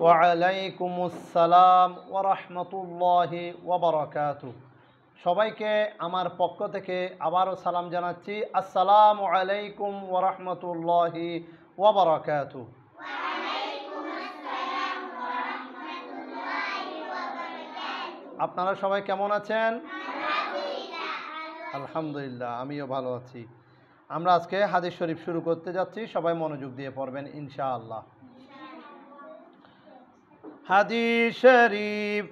ওয়ালাইকুমুস সালাম ওয়া রাহমাতুল্লাহি ওয়া বারাকাতুহু। সবাইকে আমার পক্ষ থেকে আবারও সালাম জানাচ্ছি। আসসালামু আলাইকুম ওয়া রাহমাতুল্লাহি ওয়া বারাকাতুহু। আপনারা সবাই কেমন আছেন? আলহামদুলিল্লাহ, আমিও ভালো আছি। আমরা আজকে হাদিস শরীফ শুরু করতে যাচ্ছি, সবাই মনোযোগ দিয়ে পড়বেন ইনশাআল্লাহ। হাদিস শরীফ।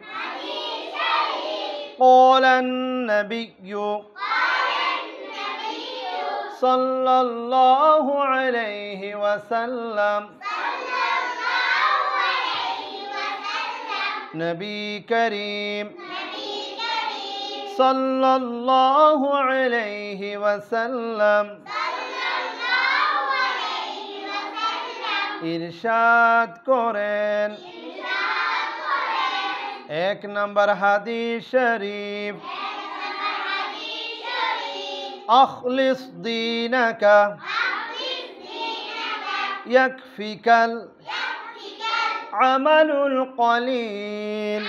قال النبي صلى الله عليه وسلم نبي كريم صلى الله عليه وسلم ইরশাদ করেন। এক নম্বর হাদিস শরীফ। আখলিস দীনাকা ইয়াকফিকাল আমালুল কলিল।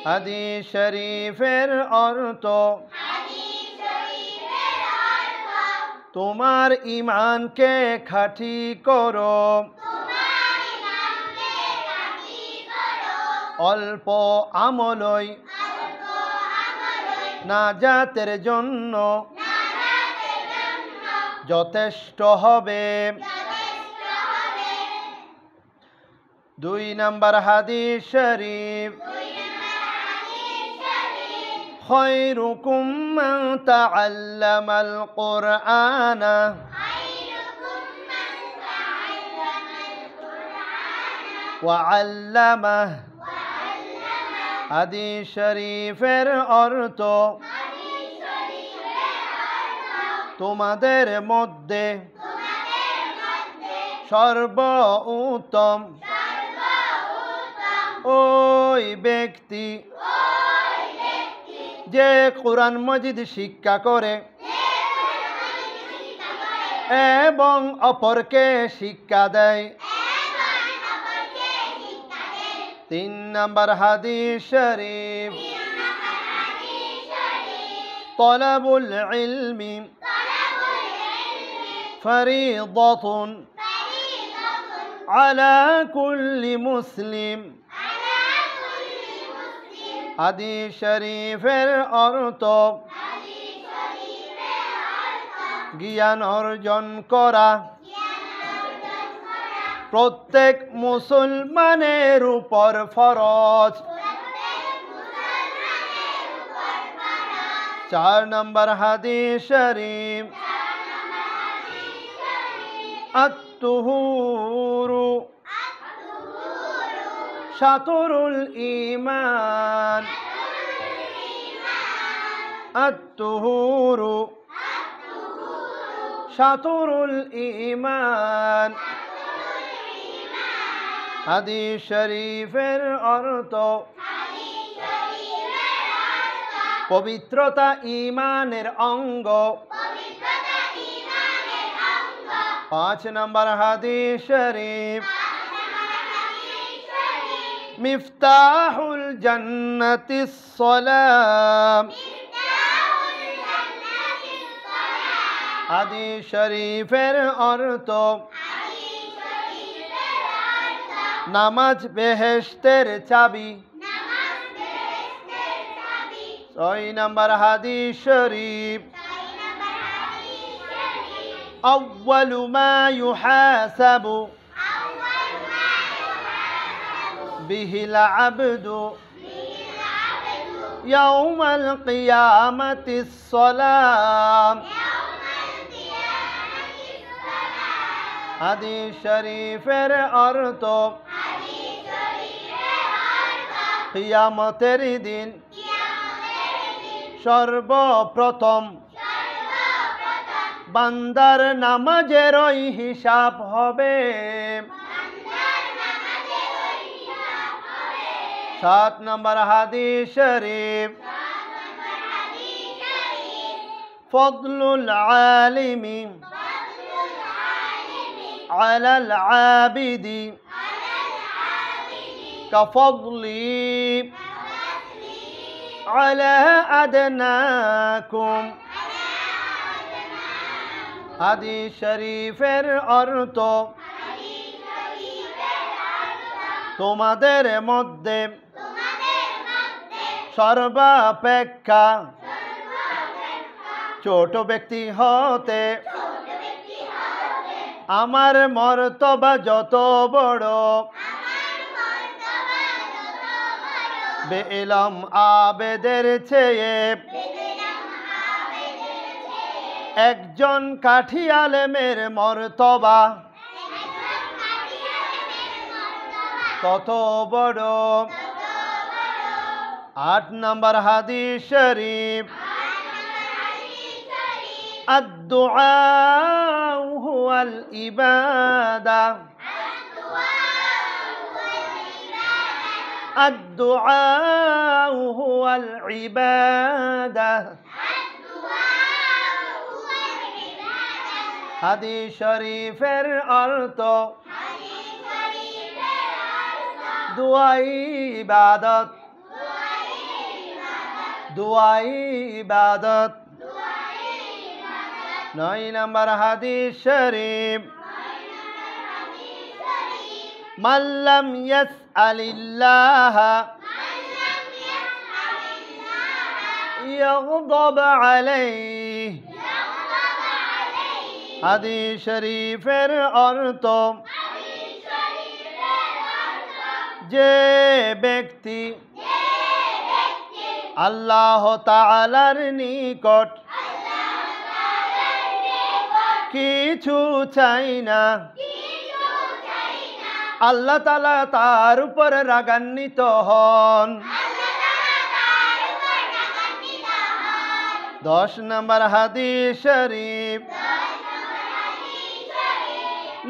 হাদিস শরীফের অর্থ, তোমার ঈমানকে খাঁটি করো, অল্প আমলই নাজাতের জন্য যথেষ্ট হবে। দুই নম্বর হাদিস শরীফ। খায়রুকুম মান তাআল্লামাল কুরআনা ওয়া আল্লামাহু। হাদিস শরীফের অর্থ, তোমাদের মধ্যে সর্বোত্তম ওই ব্যক্তি যে কোরআন মাজিদ শিক্ষা করে এবং অপরকে শিক্ষা দেয়। তিন নম্বর হাদিস শরীফ। তলাবুল ইলমি ফরিদাতুন আলা কুল্লি মুসলিম। হাদিস শরীফের অর্থ, জ্ঞান অর্জন করা প্রত্যেক মুসলমানের উপর ফরজ। চার নম্বর হাদিস শরীফ। আত-তুহুরু শাতরুল ঈমান। আত-তুহুরু শাতরুল ঈমান। হাদিস শরীফের অর্থ, পবিত্রতা ঈমানের অঙ্গ। পাঁচ নম্বর হাদিস শরীফ। মিফতাহুল জান্নাতিস সালাম। হাদিস শরীফের অর্থ, নামাজ বেহেশতের চাবি। ছয় নম্বর হাদিস শরীফ। আউয়ালু মা ইউহাসাবু বিহিল আবদু ইয়াউমাল কিয়ামাতিস সালাম। হাদিস শরীফের অর্থ, কিয়ামতের দিন সর্বপ্রথম বান্দার নামাজেরই হিসাব হবে। সাত নম্বর হাদিস শরীফ। ফদলুল আলিমি আলাল আবিদি কাফদলি আলা আদনাকুম। হাদিস শরীফের অর্থ তোমাদের মধ্যে সর্বাপেক্ষা ছোট ব্যক্তি হতে আমার মর্তবা যত বড়, বেইলম আবেদের চেয়ে একজন কাঠি আলেমের মর্তবা তত বড়। 8 নম্বর হাদিস শরীফ, আদ-দুআউ হুয়াল ইবাদা, আদ-দুআউ হুয়াল ইবাদা। হাদিস শরীফের অর্থ দুআই ইবাদত, দুআই ইবাদত। 9 নম্বর হাদিস শরীফ, মান লাম ইয়াসআলিল্লাহ ইয়াগদাব আলাইহি। হাদিস শরীফের অর্থ যে ব্যক্তি আল্লাহ তাআলার নিকট কিছু চাই না, আল্লাহ তাআলা তার উপর রাগান্বিত হন। 10 নম্বর হাদিস শরীফ,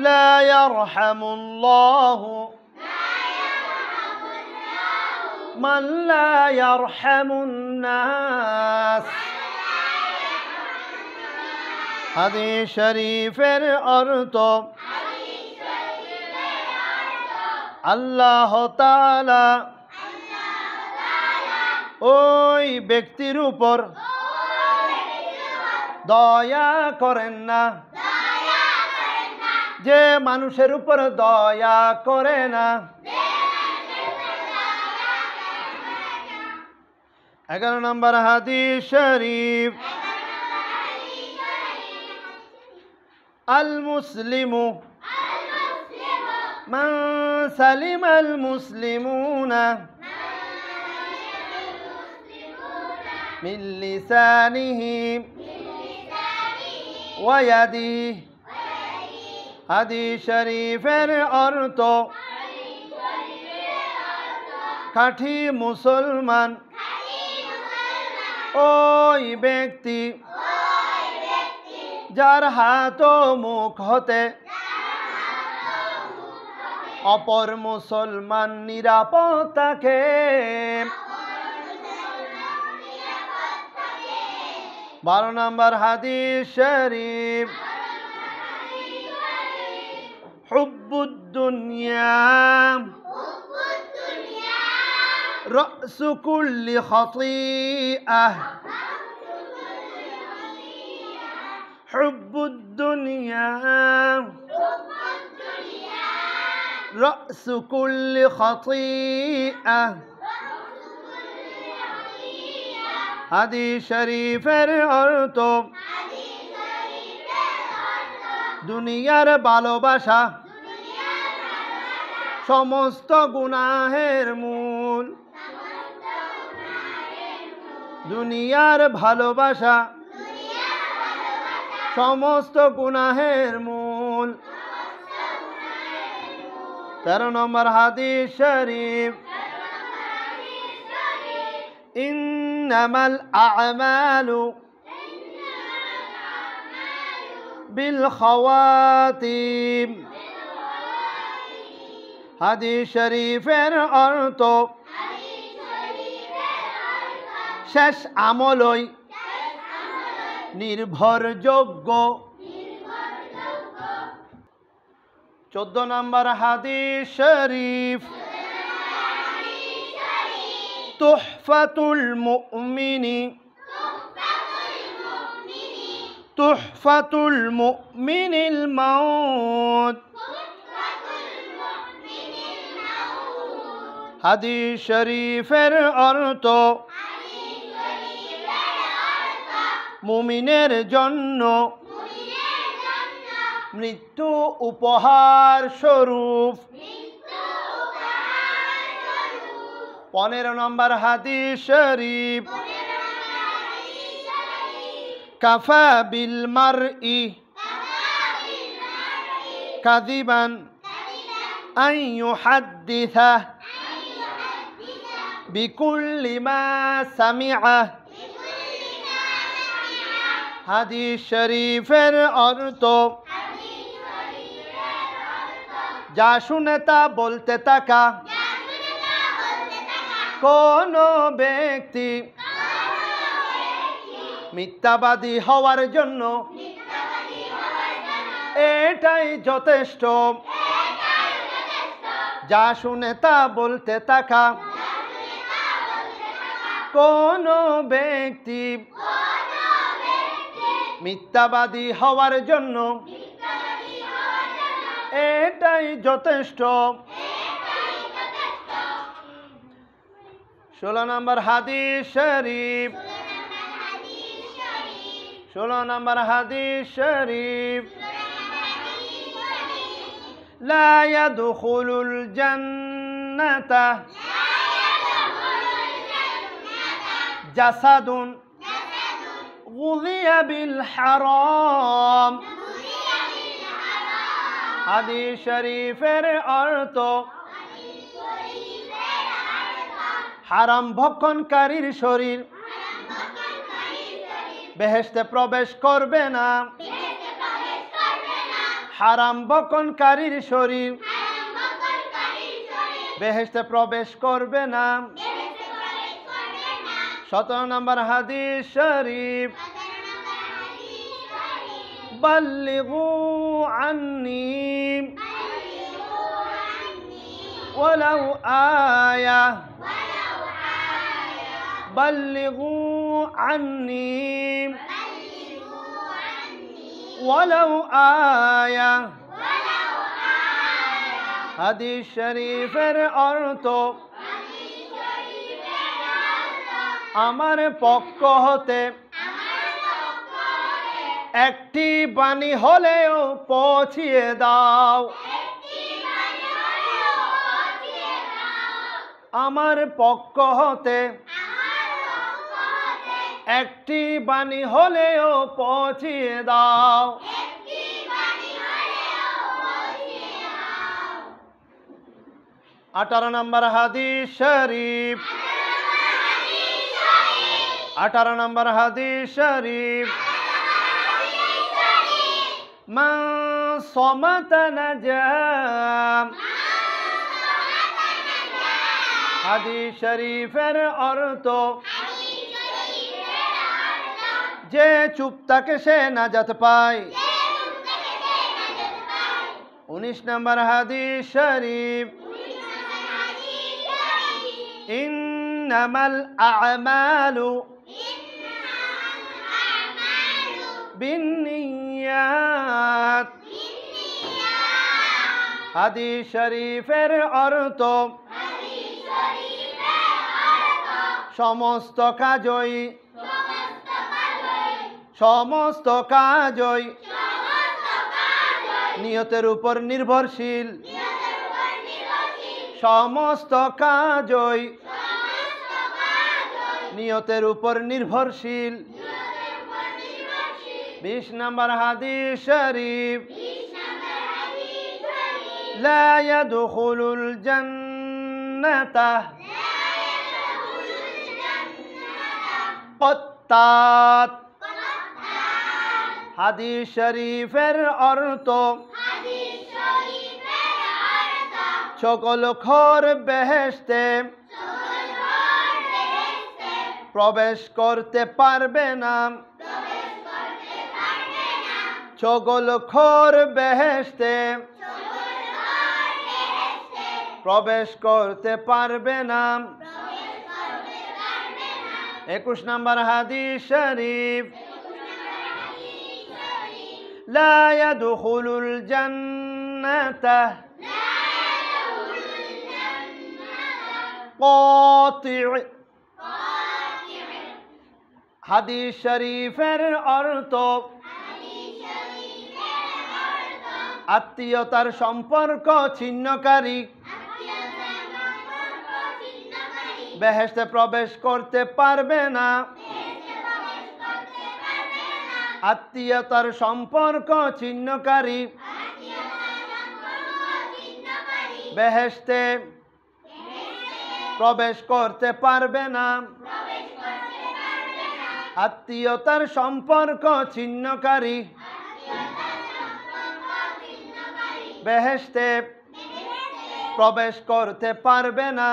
লা ইয়ারহামুল্লাহু মান লা ইয়ারহামুন নাস। হাদিস শরীফের অর্থ আল্লাহ তাআলা ওই ব্যক্তির উপর দয়া করেন না যে মানুষের উপর দয়া করে না। 11 নম্বর হাদিস শরীফ, আল মুসলিমু মান সালিমাল মুসলিমুনা মিন লিসানিহি ওয়া ইয়াদিহি। হাদিস শরীফের অর্থ কাঠি মুসলমান ওই ব্যক্তি যার হাত ও মুখ হতে অপর মুসলমান নিরাপদ থাকে। 12 নম্বর হাদিস শরীফ, হুব্বুদ দুনিয়া রাসু কুল্লি খাতিআহ। হুব্বুদ দুনিয়া রাসু কুল্লি খাতিআহ। হাদিস শরীফের অর্থ দুনিয়ার ভালোবাসা সমস্ত গুনাহের মূল। দুনিয়ার ভালোবাসা সমস্ত গুনাহের মূল। 13 নম্বর হাদিস শরীফ, ইন্নামাল আ'মালু বিল খাওয়াতিম। হাদিস শরীফের অর্থ শেষ আমলই নির্ভরযোগ্য। 14 নম্বর হাদিস শরীফ, তুহফাতুল মুমিনি তুহফাতুল মুমিনিল মাউত। হাদিস শরীফের অর্থ মুমিনের জন্য মৃত্যু উপহার স্বরূপ। 15 নম্বর হাদিস শরীফ, কাফা বিল মারই কাযিবান আন ইউহাদ্দিসা বিকুল্লি মা সামিআ। হাদিস শরীফের অর্থ যা শুনে তা বলতে থাকা। কোন ব্যক্তি মিথ্যাবাদী হওয়ার জন্য এটাই যথেষ্ট। যা শুনে তা বলতে থাকা। কোন ব্যক্তি মিথ্যাবাদী হওয়ার জন্য এটাই যথেষ্ট। 16 নম্বর হাদিস শরীফ, 16 নম্বর হাদিস শরীফ, লা ইয়াদখুলুল জান্নাতা জাসাদুন গুযিয়া বিল হারাম। হাদিস শরীফের অর্থ হারাম ভক্ষণকারীর শরীর বেহেশতে প্রবেশ করবে না। হারাম ভক্ষণকারীর শরীর বেহেশতে প্রবেশ করবে না। 17 নম্বর হাদিস শরীফ, বাল্লিগু আন্নি ওয়ালাউ আয়া বাল্লিগু আন্নি ওয়ালাউ আয়া। হাদিস শরীফের অর্থ আমার পক্ষ হতে একটি বাণী হলেও পৌঁছিয়ে দাও। আমার পক্ষ হতে একটি বাণী হলেও পৌঁছিয়ে দাও। 18 নম্বর হাদিস শরীফ, 18 নম্বর হাদিস শরীফ, মান সামাতা নাজা। হাদিস শরীফের অর্থ যে চুপ থাকে সে নাজাত পায়। 19 নম্বর হাদিস শরীফ, ইন্নামাল আ'মালু বিন্নিয়াত। হাদিস শরীফের অর্থ সমস্ত কাজই নিয়তের উপর নির্ভরশীল। সমস্ত কাজই নিয়তের উপর নির্ভরশীল। 20 নম্বর হাদিস শরীফ, লা ইয়াদখুলুল জান্নাতা কত্তাত। হাদিস শরীফের অর্থ সকলখোর বেহেশতে প্রবেশ করতে পারবে না। সকলখোর বেহেশতে প্রবেশ করতে পারবে না। 21 নম্বর হাদিস শরীফ লা ইয়াদখুলুল জান্নাতা قاطع হাদিস শরীফের অর্থ আত্মীয়তার সম্পর্ক ছিন্নকারী বেহেশতে প্রবেশ করতে পারবে না। আত্মীয়তার সম্পর্ক ছিন্নকারী বেহেশতে প্রবেশ করতে পারবে না। আত্মীয়তার সম্পর্ক ছিন্নকারী বেহেশতে প্রবেশ করতে পারবে না।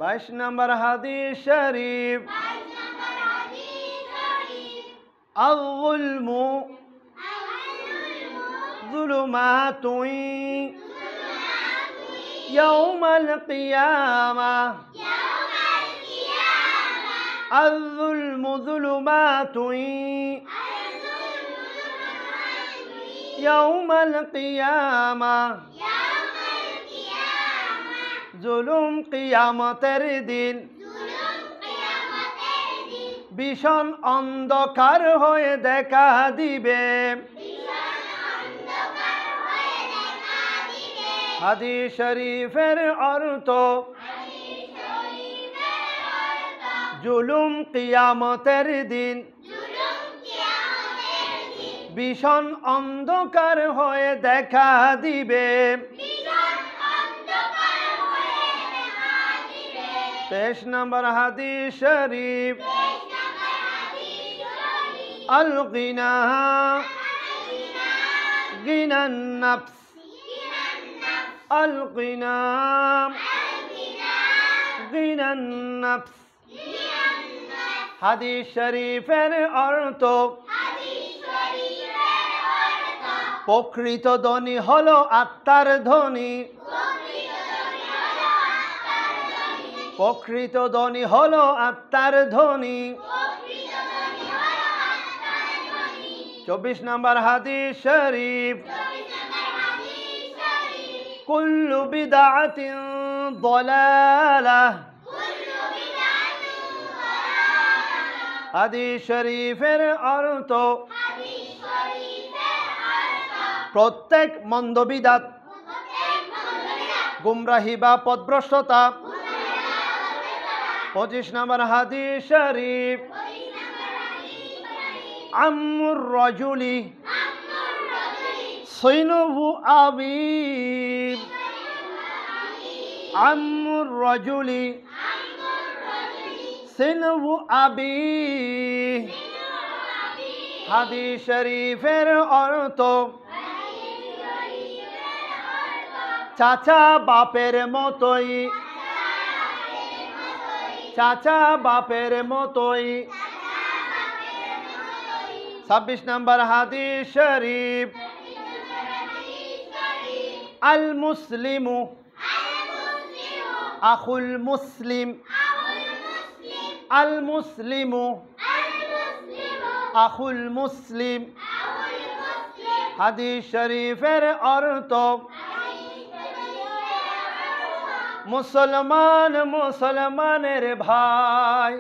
22 নম্বর হাদিস শরীফ الظلم ظلمات يوم القيامة الظلم ظلمات يوم القيامة জুলুম কিয়ামতের দিন ভীষণ অন্ধকার হয়ে দেখা দিবে। হাদিস শরীফের অর্থ জুলুম কিয়ামতের দিন ভীষণ অন্ধকার হয়ে দেখা দিবে। 23 নম্বর হাদিস শরীফ আল গিনা গিনান নাফস আল গিনা গিনান নাফস হাদিস শরীফের অর্থ প্রকৃত ধনী হলো আত্মার ধনী। প্রকৃত ধনী হলো আত্মার ধনী। 24 নম্বর হাদিস শরীফ কুল্লু বিদআতিন দালালাহ হাদিস শরীফের অর্থ প্রত্যেক মন্দ বিদআত গুমরাহি বা পথভ্রষ্টতা। 25 নম্বর হাদিস শরীফ আম্মুর রাজুলি সিনুহু আবিব আম্মুর রাজুলি সিনুহু আবি হাদিস শরীফের অর্থ চাচা বাপের মতোই চাচা বাপের মতোই। 26 নম্বর হাদিস শরীফ আল মুসলিমু আখুল মুসলিম আল মুসলিমু আখুল মুসলিম হাদিস শরীফের অর্থ মুসলমান মুসলমানের ভাই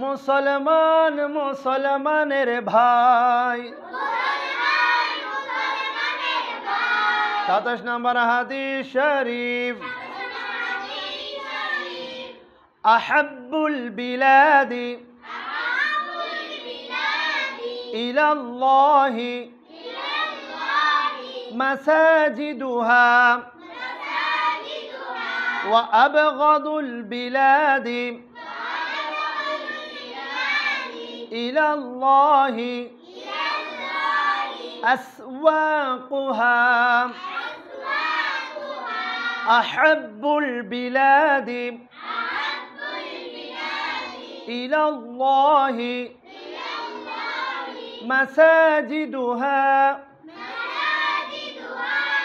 মুসলমান মুসলমানের ভাই। 27 নম্বর হাদিস শরীফ আহাব্বুল বিলাদি ইলাল্লাহি মাসাজিদুহা ওয়া আবগাদুল বিলাদি ইলাল্লাহি আসওয়াকুহা আহাব্বুল বিলাদি ইলাল্লাহি মাসাজিদুহা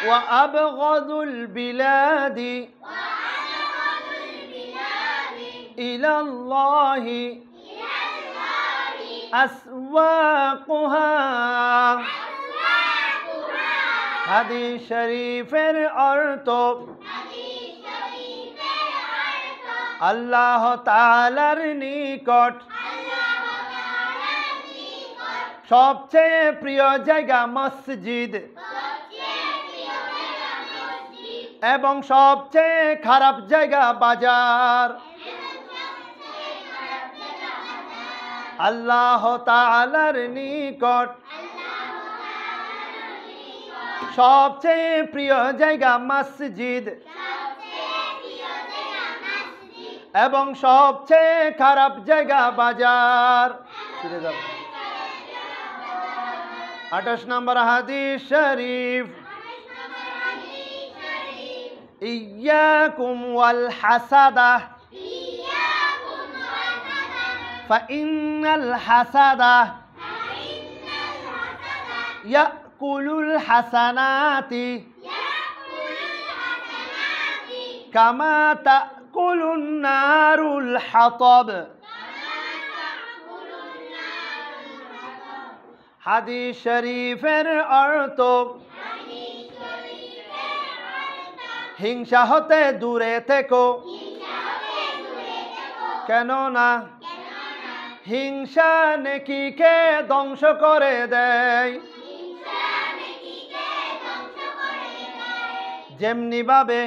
ওয়া আবগাদুল বিলাদি ইলাল্লাহি আসওয়াকুহা। হাদিস শরীফের অর্থ আল্লাহ তাআলার নিকট সবচেয়ে প্রিয় জায়গা মসজিদ এবং সবচেয়ে খারাপ জায়গা বাজার। আল্লাহ তাআলার নিকট সবচেয়ে প্রিয় জায়গা মসজিদ এবং সবচেয়ে খারাপ জায়গা বাজার। 28 নম্বর হাদিস শরীফ, ইয়াকুম ওয়াল হাসাদা ফাইন্নাল হাসাদা ইয়াকুলুল হাসানাতি কামা তাকুলুন নারুল হাতাব। হাদিস শরীফের অর্থ হিংসা হতে দূরে থেকো, কেননা হিংসা নেকিকে ধ্বংস করে দেয়। যেমনি ভাবে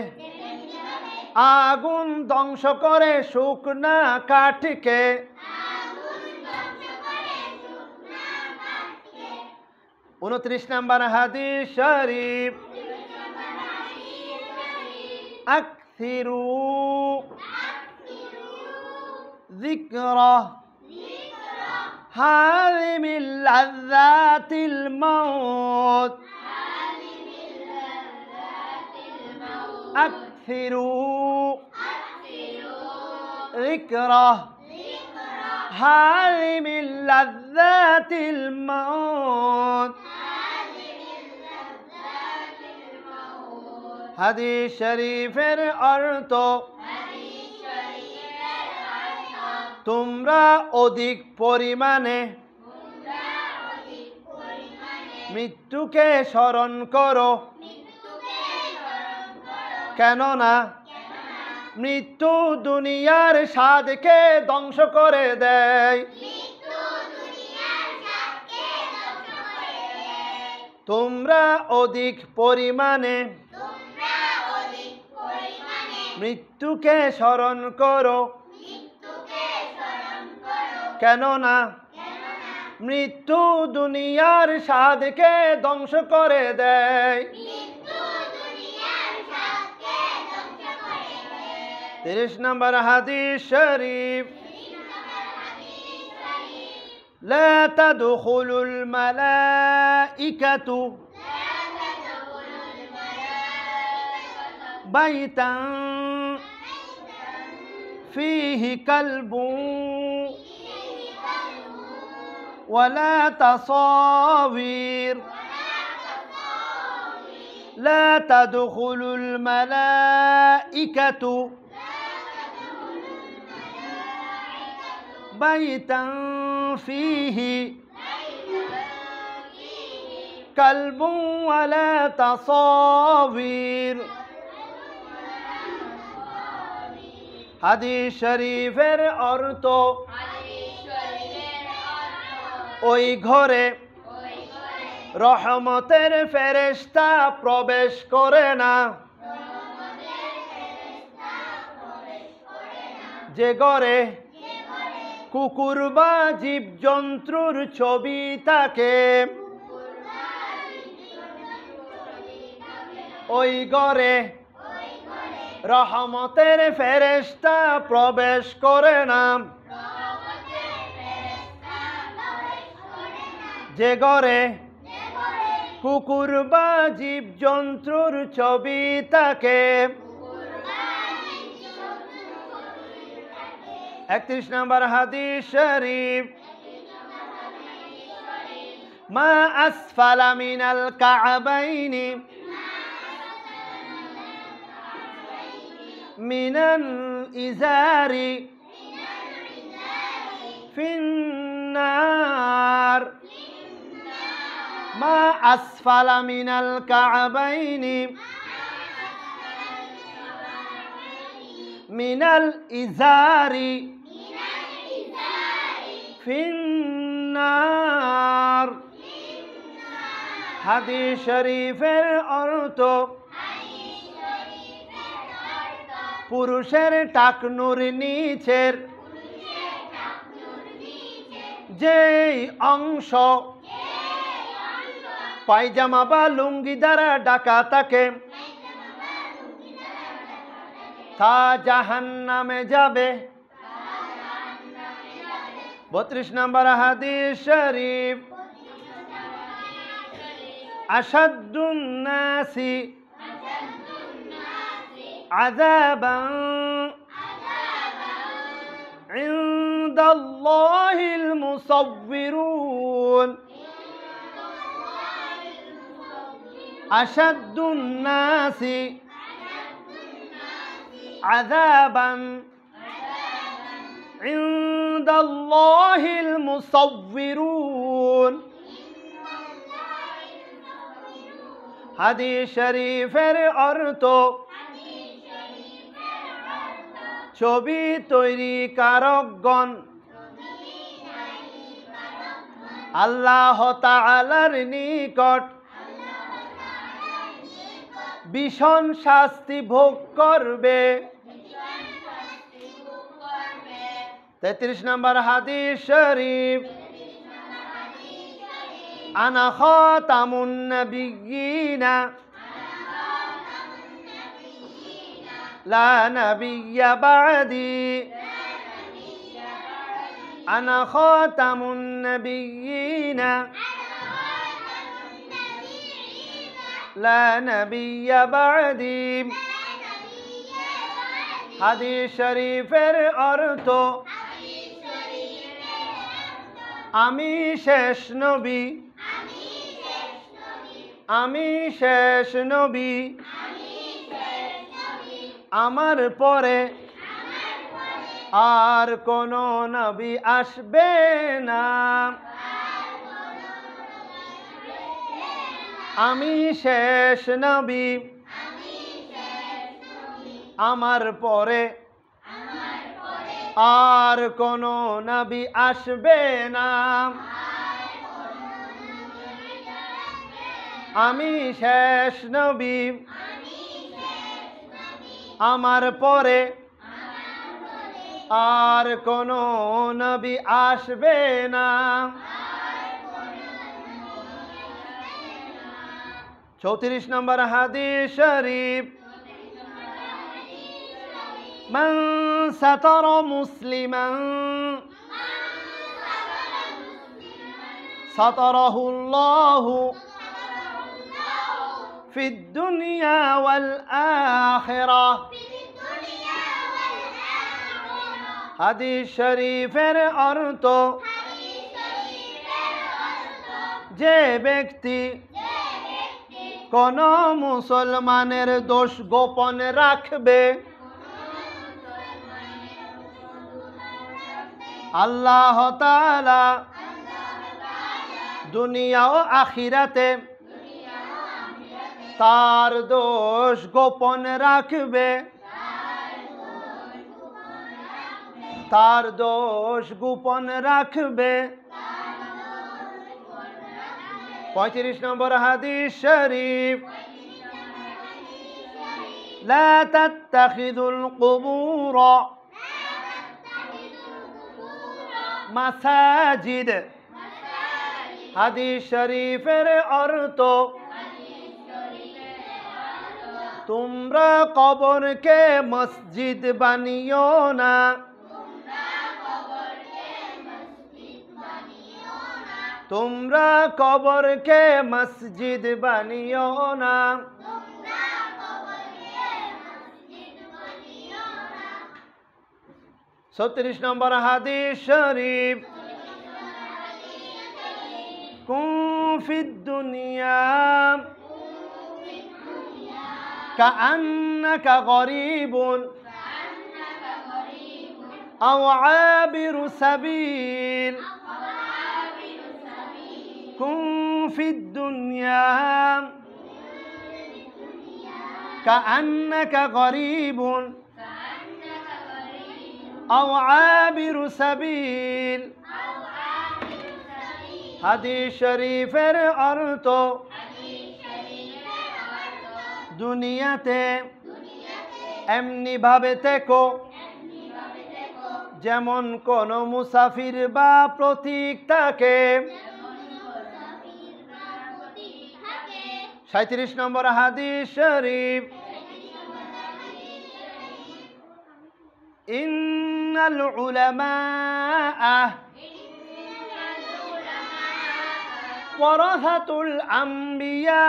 আগুন ধ্বংস করে শুকনা কাঠকে, 29 নম্বর হাদিস শরীফ, আকসিরু যিকরা হারিমিল লাযাতিল মাউত। আকসিরু যিকরা হারিমিল লাযাতিল মাউত। হাদিস শরীফের অর্থ তোমরা অধিক পরিমাণে মৃত্যুকে স্মরণ করো, কেননা মৃত্যু দুনিয়ার স্বাদকে ধ্বংস করে দেয়। তোমরা অধিক পরিমাণে মৃত্যুকে স্মরণ করো, কেননা মৃত্যু দুনিয়ার স্বাদকে ধ্বংস করে দেয়। 30 নম্বর হাদিস শরীফ, লা তাদখুলুল মালাইকাতু বাইতান ফীহি কালবুন ওয়ালা তাসাবির। লা তাদখুলুল মালাইকাতু বাইতান ফীহি কালবুন ওয়ালা তাসাবির। হাদিস শরীফের অর্থ ওই ঘরে রহমতের ফেরেশতা প্রবেশ করে না, যে ঘরে কুকুর বা জীবজন্তুর ছবি থাকে, ওই ঘরে রহমতের ফেরেশতা প্রবেশ করে না, যে ঘরে কুকুর বা জীবজন্তুর ছবি থাকে। 31 নম্বর হাদিস শরীফ, মা আসফালা মিনাল কা'বাইনি মিনাল ইজারি আসফালা মিনাল কা'বাইনি মিনাল ইজারি ফিন্নার। হাদিস শরীফের অর্থ পুরুষের টাকনুর নিচের যেই অংশ পায়জামা বা লুঙ্গি দ্বারা ঢাকা থাকে তা জাহান্নামে যাবে। 32 নম্বর হাদিস শরীফ, আশাদ্দুন নাসি আযাবান ইনদাল্লাহিল মুসাউবিরুন। আশাদ্দুন নাসি আযাবান ইনদাল্লাহিল মুসাউবিরুন। হাদিস শরীফের অর্থ ছবি তৈরিকারকগণ আল্লাহ তাআলার নিকট ভীষণ শাস্তি ভোগ করবে। 33 নম্বর হাদিস শরীফ, আনা খাতামুন নাবিয়্যিনা লা নাবিয়্যা বা'দি। আনা খাতামুন নাবিয়্যিনা লা নাবিয়্যা বা'দি। হাদিস শরীফের অর্থ আমি শেষ নবী, আমি শেষ নবী, আমার পরে আর কোন নবী আসবে না। আমি শেষ নবী, আমার পরে আর কোন নবী আসবে না। আমি শেষ নবী, আমার পরে আর কোন নবী আসবে না। 34 নম্বর হাদিস শরীফ, মান সাতারা মুসলিমান সাতারাহুল্লাহু ফিদ দুনিয়া ওয়াল আখিরাহ। হাদিস শরীফের অর্থ যে ব্যক্তি কোন মুসলমানের দোষ গোপন রাখবে আল্লাহ তাআলা দুনিয়া ও আখিরাতে তার দোষ গোপন রাখবে, তার দোষ গোপন রাখবে। 35 নম্বর হাদিস শরীফ, লা তাত্তাখিযুল কুবুর মাসাজিদ। হাদিস শরীফের অর্থ তোমরা কবরকে মসজিদ বানিও না। তোমরা কবরকে মসজিদ বানিও না। 36 নম্বর হাদিস শরীফ, কুন ফিদ দুনিয়া কাআন্নাকা গরীবুন আও আবিরু সাবিল। কুন في الدنيا كأنك غريب أو عابر سبيل হাদিস শরীফের অর্থ দুনিয়াতে এমনি ভাবে থেকো যেমন কোন মুসাফির বা প্রতীক থাকে। 37 নম্বর হাদিস শরীফ ইন্নাল উলামা ওয়ারাসাতুল আম্বিয়া।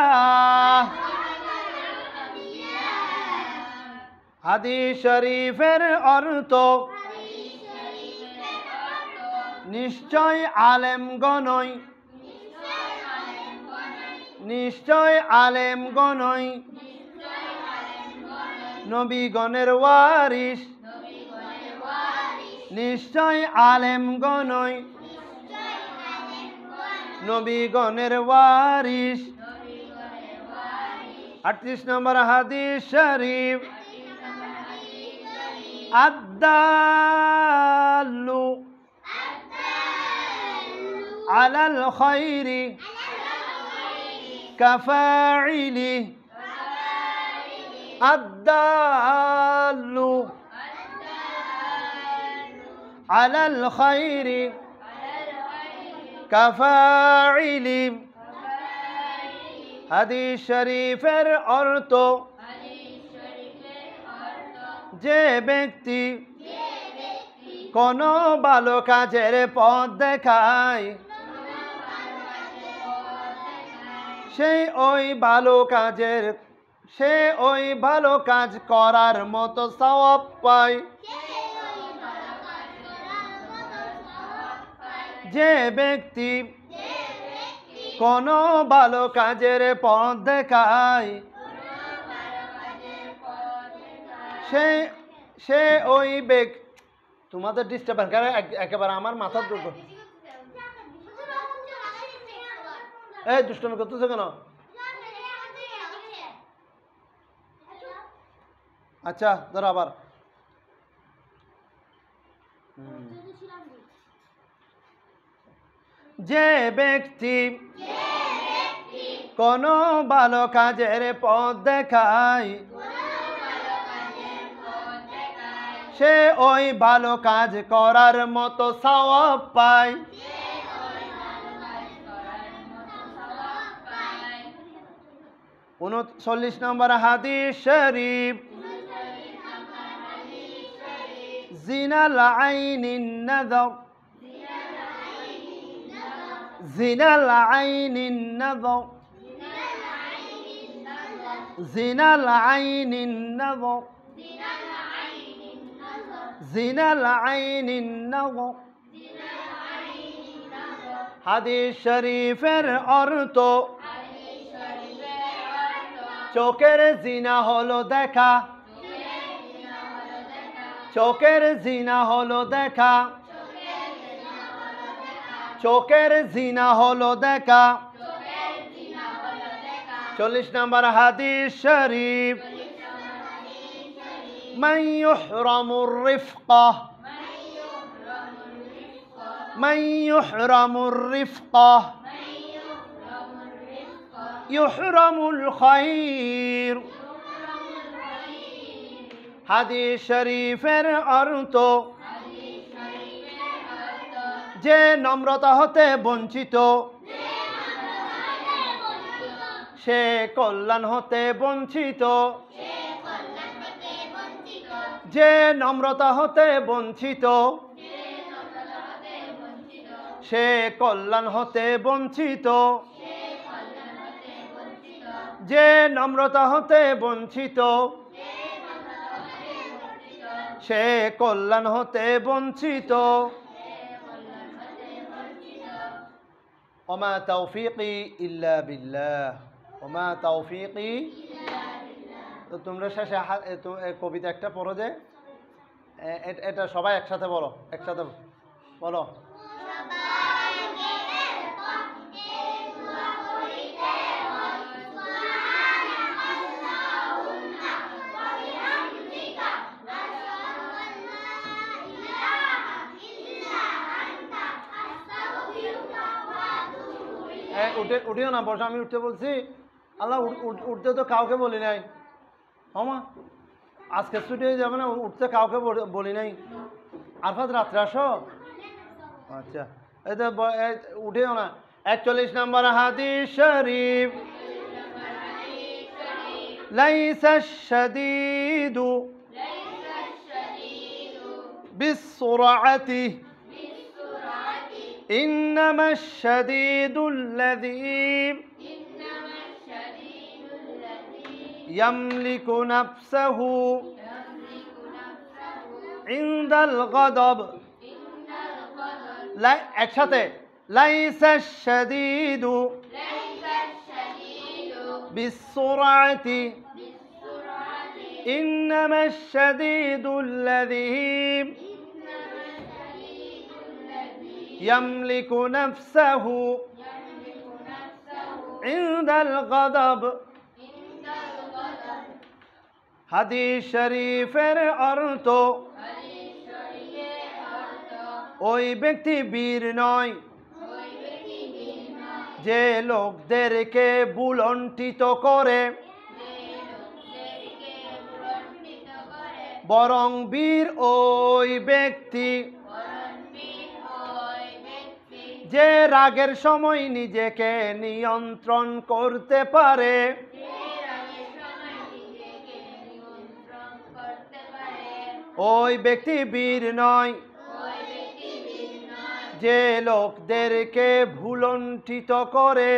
হাদিস শরীফের অর্থ নিশ্চয় আলেমগণই নবীগণের ওয়ারিস। নিশ্চয় আলেমগণই নবীগণের ওয়ারিস। 38 নম্বর হাদিস শরীফ আদ-দাল্লু আলাল খায়রি কাফাইলি। আদ-দাল্লু আলাল খায়রি কাফাইলি। হাদিস শরীফের অর্থ যে ব্যক্তি কোন ভালো কাজের পথ দেখায় সে ওই ভালো কাজ করার মতো সওয়াব পায়। যে ব্যক্তি কোন ভালো কাজের পথ দেখায় সে ওই ব্যক্তি। তোমাদের ডিস্টার্বেন্স একেবারে আমার মাথার দুর্গ। এই দুষ্টমি করতেছো কেন? আচ্ছা ধরো আবার যে ব্যক্তি কোন ভালো কাজের পথ দেখায় সে ওই ভালো কাজ করার মতো সওয়াব পায়। 39 নম্বর হাদিস শরীফ জিনাল আইনিন নাযর জিনাল আইনিন নাযর জিনাল আইনিন নাযর জিনাল আইনিন নাযর। হাদিস শরীফের অর্থ চোখের জিনা হলো দেখা। চোখের জিনা হলো দেখা। চোখের জিনা হলো দেখা। 40 নম্বর হাদিস শরীফ মান ইহরামুর রিফকা মান ইহরামুর রিফকা ইহরামুল খায়র। হাদিস শরীফের অর্থ যে নম্রতা হতে বঞ্চিত সে কল্যাণ হতে বঞ্চিত। যে নম্রতা হতে বঞ্চিত সে কল্যাণ হতে বঞ্চিত। যে নম্রতা হতে বঞ্চিত সে কল্যাণ হতে বঞ্চিত। ওমা তৌফিকি ইল্লা বিল্লাহ ওমা তৌফিকি। তো তোমরা শেষে কবিতা একটা পড়ো যে এটা সবাই একসাথে বলো। একসাথে বলো। উঠে উঠিও না, বসো, আমি উঠতে বলছি। আল্লাহ উঠতে তো কাউকে বলি নাই। হমা আজকে ছুটি হয়ে যাবে না, উঠতে কাউকে বলি নাই। আরফাত রাত্রে আসো। আচ্ছা, এই তো উঠেও না। 41 নম্বর হাদিস শরীফ, লাইসা শাদীদু বিসসুরআতি ইন্নামা শাদীদু আল্লাযী ইয়ামলিকু নাফসাহু ইনদাল গাদাব। একসাথে, লাইসা শাদীদু বিসসুরআতি ইন্নামা শাদীদু আল্লাযী ইয়ামলিকু নাফসাহু ইনদাল গাদাব। হাদিস শরীফের অর্থ, ওই ব্যক্তি বীর নয় যে লোকদেরকে বুলন্টিত করে, বরং বীর ওই ব্যক্তি যে রাগের সময় নিজেকে নিয়ন্ত্রণ করতে পারে। ওই ব্যক্তি বীর নয় যে লোকদেরকে ভুলণ্ঠিত করে,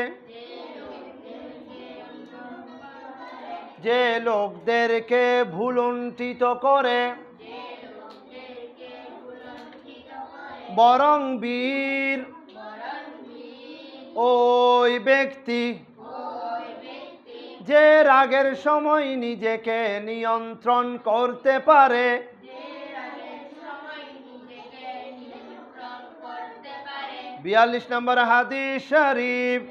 যে লোকদেরকে ভুলণ্ঠিত করে, বরং বীর ওই ব্যক্তি যে রাগের সময় নিজেকে নিয়ন্ত্রণ করতে পারে। 42 নম্বর হাদিস শরীফ,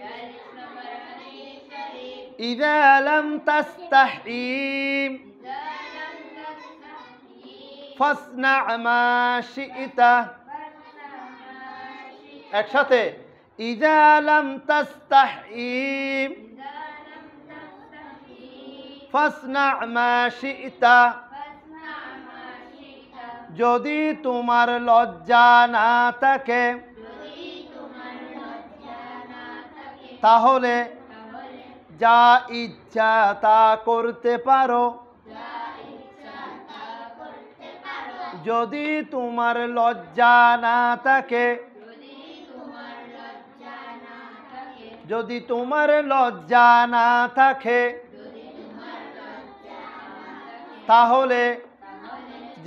ইযা লাম তাস্তাহি ফাসনা মা শি'তা। একসাথে, ইযা লাম তাস্তাহি ফাসনা মা শি'তা। যদি তোমার লজ্জা না থাকে তাহলে যা ইচ্ছা তা করতে পারো। যদি তোমার লজ্জা না থাকে, যদি তোমার লজ্জা না থাকে তাহলে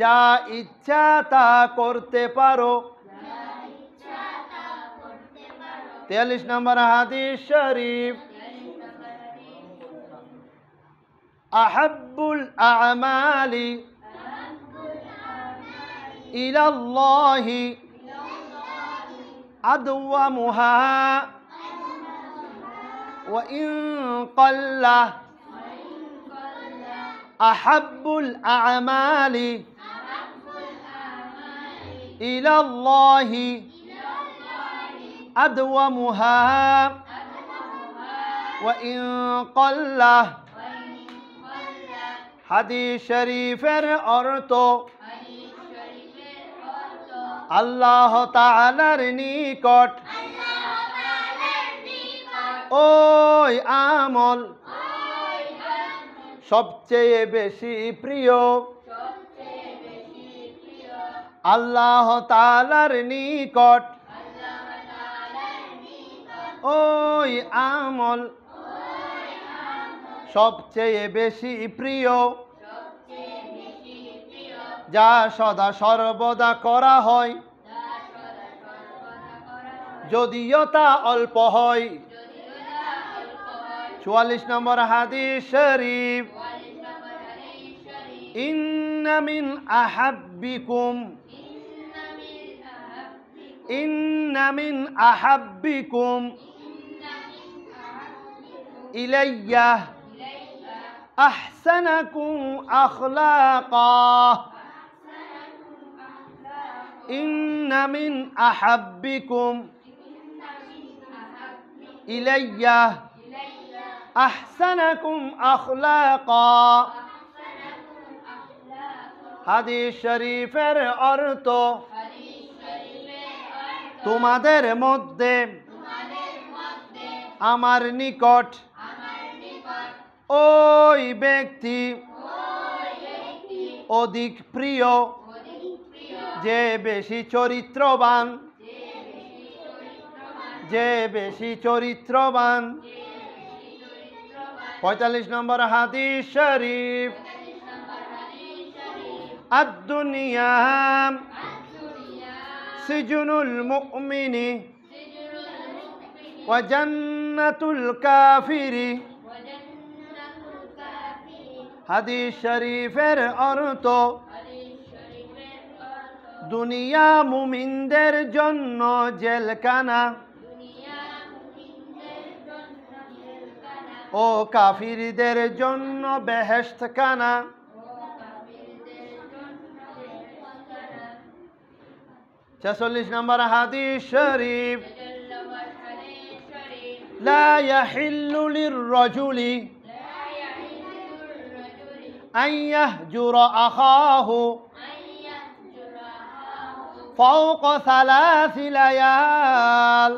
যা ইচ্ছা তা করতে পারো। 43 নম্বর হাদিস শরীফ, আহাব্বুল আ'মালি ইলাল্লাহি আদওয়ামুহা ওয়া ইন ক্বাল্লা। আহাব্বুল আ'মালি ইলাল্লাহি আদওয়ামুহা ওয়া ইন ক্বাল্লা। হাদিস শরীফের অর্থ, আল্লাহ তাআলার নিকট ওই আমল সবচেয়ে বেশি প্রিয়। আল্লাহ তাআলার নিকট ওই আমল সবচেয়ে বেশি প্রিয়, যা সদা সর্বদা করা হয়, যদিও তা অল্প হয়। 44 নম্বর হাদিস শরীফ, ইন্না মিন আহাব্বিকুম ইলাইয়া আহসানাকুম আখলাকা। ইন্না মিন আহাব্বিকুম ইলাইয়া আহসানাকুম আখলাকা। হাদিস শরীফের অর্থ তোমাদের মধ্যে আমার নিকট ওই ব্যক্তি অধিক প্রিয় যে বেশি চরিত্রবান, যে বেশি চরিত্রবান। ৪৫ নম্বর হাদিস শরীফ, আদ-দুনিয়া সিজনুল মুমিনি ওয়া জান্নাতুল কাফিরি। হাদিস শরীফের অর্থ দুনিয়া মুমিনদের জন্য জেলখানা ও কাফিরদের জন্য বেহেশতখানা। ৪৬ নম্বর হাদিস শরীফ, লা ইয়াহিল্লু লির-রাজুলি আন ইয়াহজুরা আখাহু ফাওকা সালাসি লায়াল।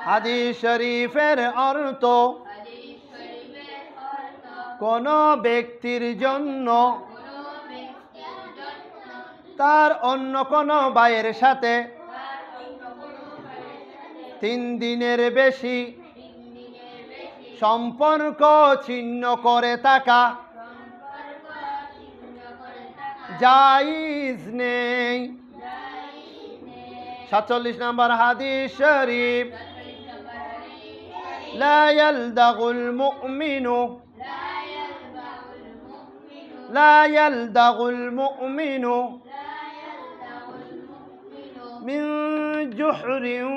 হাদিস শরীফের অর্থ কোন ব্যক্তির জন্য তার অন্য কোন ভাইয়ের সাথে ৩ দিনের বেশি সম্পর্ক ছিন্ন করে থাকা জায়েজ নেই। ৪৭ নম্বর হাদিস শরীফ, লা ইয়ালদাগুল মুমিনু লা ইয়ালদাগুল মুমিনু মিন জুহরিন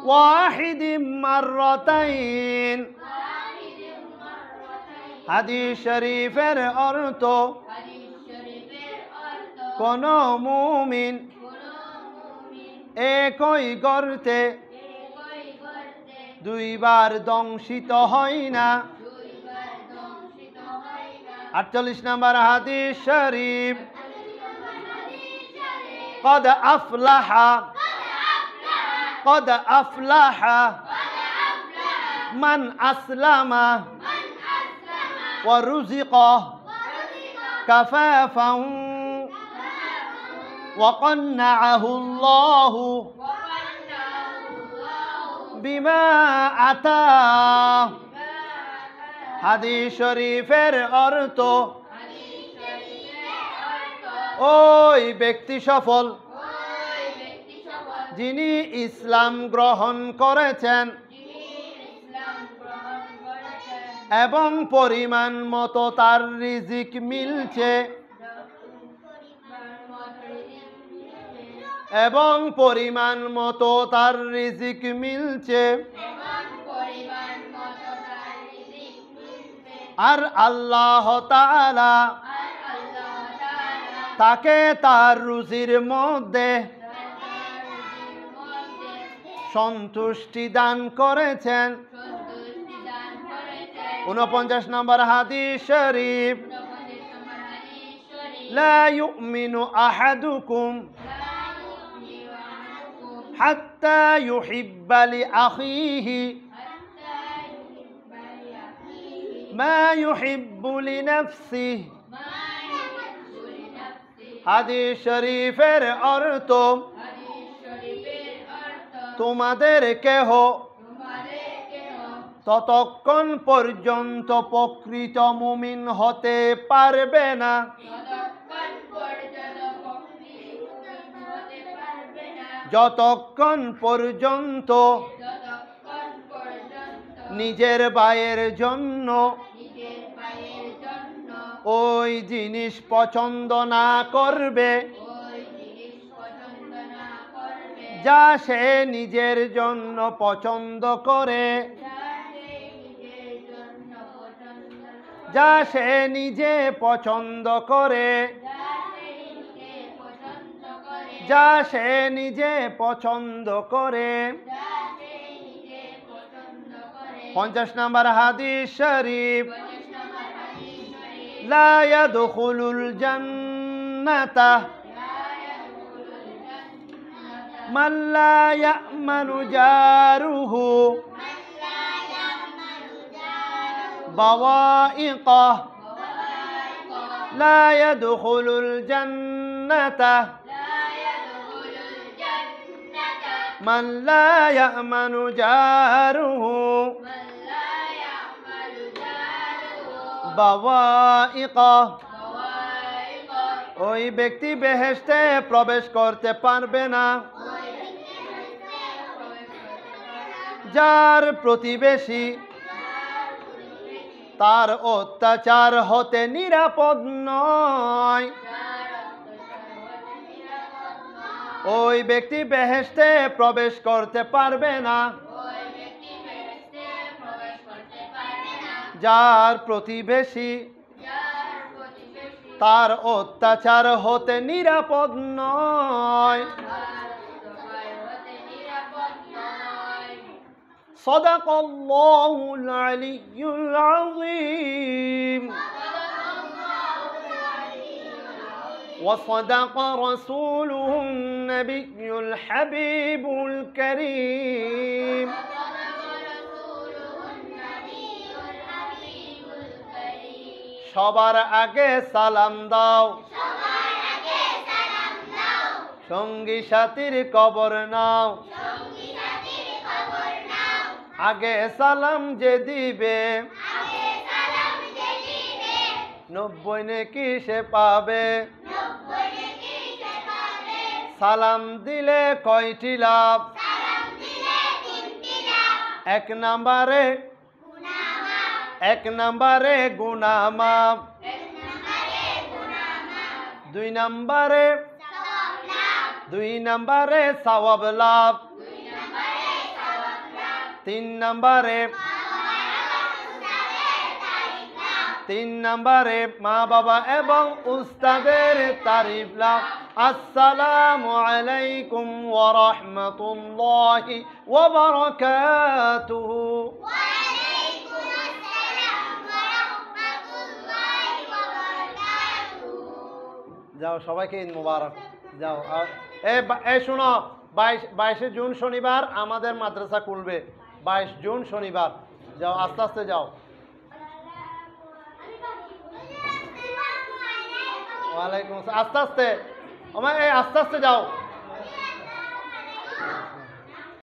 ওয়াহিদিন মাররাতাইন। হাদিস শরীফের অর্থ কোন মুমিন একই গর্তে 2 বার দংশিত হয় না। ৪৮ নম্বর হাদিস শরীফ, قد أفلح قد أفلح من أسلم ورزق كفافا وقنعه الله بما أتاه। হাদিস শরীফের অর্থ ওই ব্যক্তি সফল যিনি ইসলাম গ্রহণ করেছেন এবং পরিমাণ মতো তার রিজিক মিলছে, এবং পরিমাণ মতো তার রিজিক মিলছে, আর আল্লাহ তাআলা তাকে তার রুজির মধ্যে সন্তুষ্টি দান করেছেন। ৪৯ নম্বর হাদিস শরীফ, লা ইউমিনু আহাদুকুম হাত্তা ইউহিব্বা লিআখিহি মা ইউহিব্বু লিনাফসিহি। হাদিস শরীফের অর্থ তোমাদের কেহ ততক্ষণ পর্যন্ত প্রকৃত মুমিন হতে পারবে না যতক্ষণ পর্যন্ত নিজের ভাইয়ের জন্য ওই জিনিস পছন্দ না করবে যা সে নিজের জন্য পছন্দ করে, যা সে নিজে পছন্দ করে, যা সে নিজে পছন্দ করে। 50 নম্বর হাদিস শরীফ, লা ইয়াদখুলুল জান্নাতা মান লা ইয়ামানু জারুহু বাওয়াইকাহ। লা ইয়াদখুলুল জান্নাতা মান লা ইয়ামানু জারুহু বাওয়াইকাহ। ওই ব্যক্তি বেহেশতে প্রবেশ করতে পারবে না যার প্রতিবেশী তার অত্যাচার হতে নিরাপদ নয়। ওই ব্যক্তি বেহেশতে প্রবেশ করতে পারবে না যার প্রতিবেশী তার অত্যাচার হতে নিরাপদ নয়। সাদাকাল্লাহুল আলিয়্যুল আযীম ওয়া সাদাকা রাসূলুহুন নাবিয়্যুল হাবিবুল কারীম। সবার আগে সালাম দাও, সঙ্গী সাথীর খবর নাও। আগে সালাম যে দিবে 90 নেকি সে পাবে। সালাম দিলে কয়টি লাভ? 1 নম্বরে গুনাহ মাফ, 2 নম্বরে সওয়াব লাভ, 3 নম্বরে মা বাবা এবং উস্তাদের তারিফ লাভ। আসসালামু আলাইকুম ওয়া রাহমাতুল্লাহি ওয়া বারাকাতুহু। যাও, সবাইকে ঈদ মুবারক। যাও, এই শোনো, 22 জুন শনিবার আমাদের মাদ্রাসা খুলবে। 22 জুন শনিবার। যাও, আস্তে আস্তে যাও। ওয়ালাইকুম আসসালাম। আস্তে আস্তে, আস্তে আস্তে যাও।